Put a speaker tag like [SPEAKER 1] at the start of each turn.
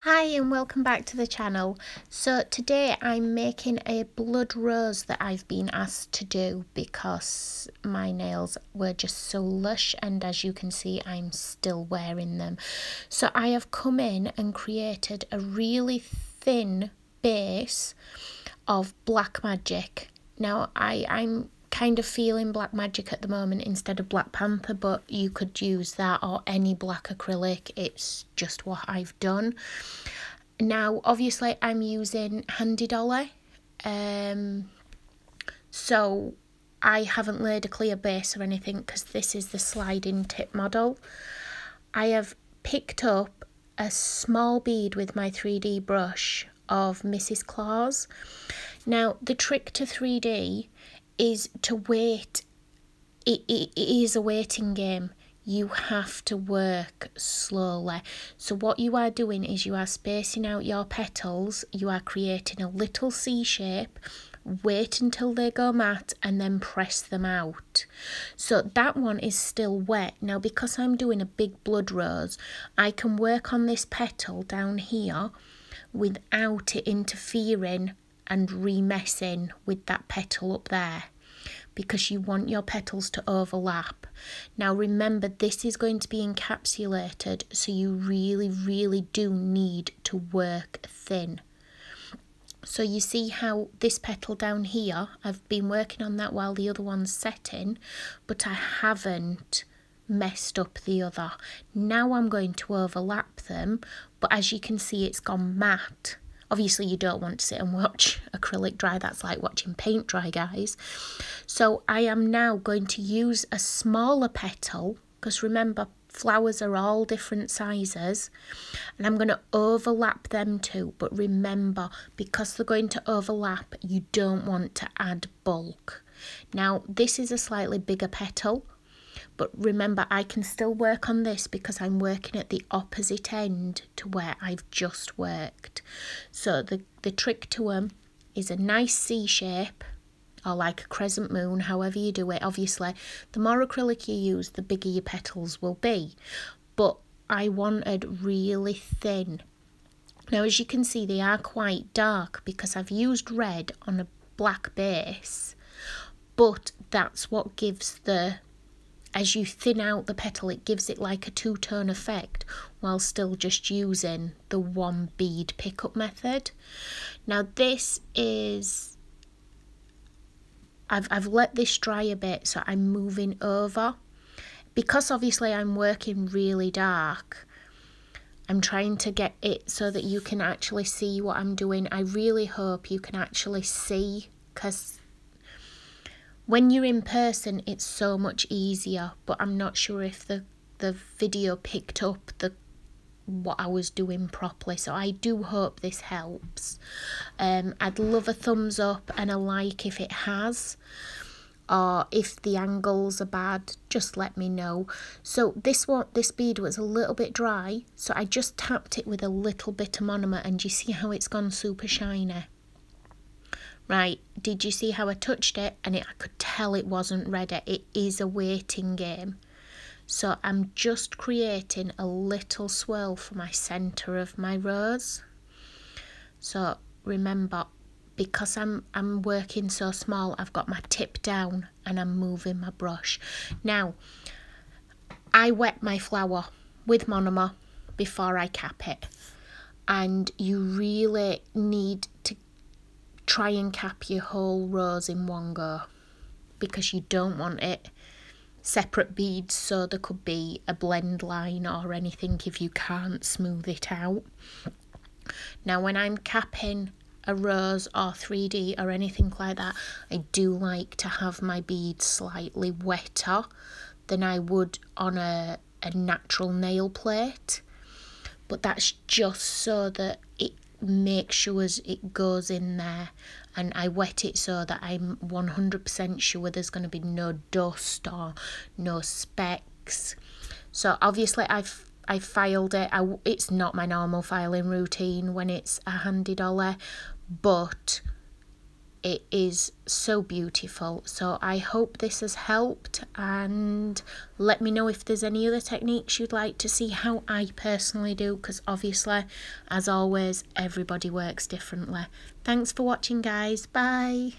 [SPEAKER 1] Hi and welcome back to the channel. So today I'm making a blood rose that I've been asked to do because my nails were just so lush, and as you can see I'm still wearing them. So I have come in and created a really thin base of Black Magic. Now I'm kind of feeling Black Magic at the moment instead of Black Panther, but you could use that or any black acrylic. It's just what I've done. Now obviously I'm using Handy Dolly, so I haven't laid a clear base or anything because this is the sliding tip model. I have picked up a small bead with my 3D brush of Mrs. Claus. Now the trick to 3D is to wait. It is a waiting game. You have to work slowly. So what you are doing is you are spacing out your petals, you are creating a little C shape, wait until they go matte and then press them out. So that one is still wet. Now because I'm doing a big blood rose, I can work on this petal down here without it interfering and remessing with that petal up there, because you want your petals to overlap. Now remember, this is going to be encapsulated, so you really do need to work thin. So you see how this petal down here, I've been working on that while the other one's setting, but I haven't messed up the other. Now I'm going to overlap them, but as you can see it's gone matte. Obviously you don't want to sit and watch acrylic dry, that's like watching paint dry, guys. So I am now going to use a smaller petal, because remember flowers are all different sizes, and I'm going to overlap them too. But remember, because they're going to overlap, you don't want to add bulk. Now this is a slightly bigger petal, but remember I can still work on this because I'm working at the opposite end to where I've just worked. So the trick to them is a nice C shape, or like a crescent moon, however you do it. Obviously the more acrylic you use, the bigger your petals will be, but I wanted really thin. Now as you can see they are quite dark because I've used red on a black base, but that's what gives the, as you thin out the petal, it gives it like a two-tone effect while still just using the one bead pickup method. Now this is, I've let this dry a bit, so I'm moving over. Because obviously I'm working really dark, I'm trying to get it so that you can actually see what I'm doing. I really hope you can actually see, because when you're in person it's so much easier, but I'm not sure if the video picked up what I was doing properly, so I do hope this helps. I'd love a thumbs up and a like if it has, or if the angles are bad, just let me know. So this bead was a little bit dry, so I just tapped it with a little bit of monomer, and you see how it's gone super shiny. Right, did you see how I touched it and I could tell it wasn't ready? It is a waiting game. So I'm just creating a little swirl for my centre of my rose. So remember, because I'm working so small, I've got my tip down and I'm moving my brush. Now, I wet my flower with monomer before I cap it, and you really need to try and cap your whole rose in one go, because you don't want it separate beads, so there could be a blend line or anything if you can't smooth it out. Now when I'm capping a rose or 3D or anything like that, I do like to have my beads slightly wetter than I would on a natural nail plate, but that's just so that it make sure it goes in there, and I wet it so that I'm 100% sure there's going to be no dust or no specks. So obviously I filed it. It's not my normal filing routine when it's a Handy Dolly, but it is so beautiful. So I hope this has helped, and let me know if there's any other techniques you'd like to see how I personally do, because obviously, as always, everybody works differently. Thanks for watching, guys. Bye.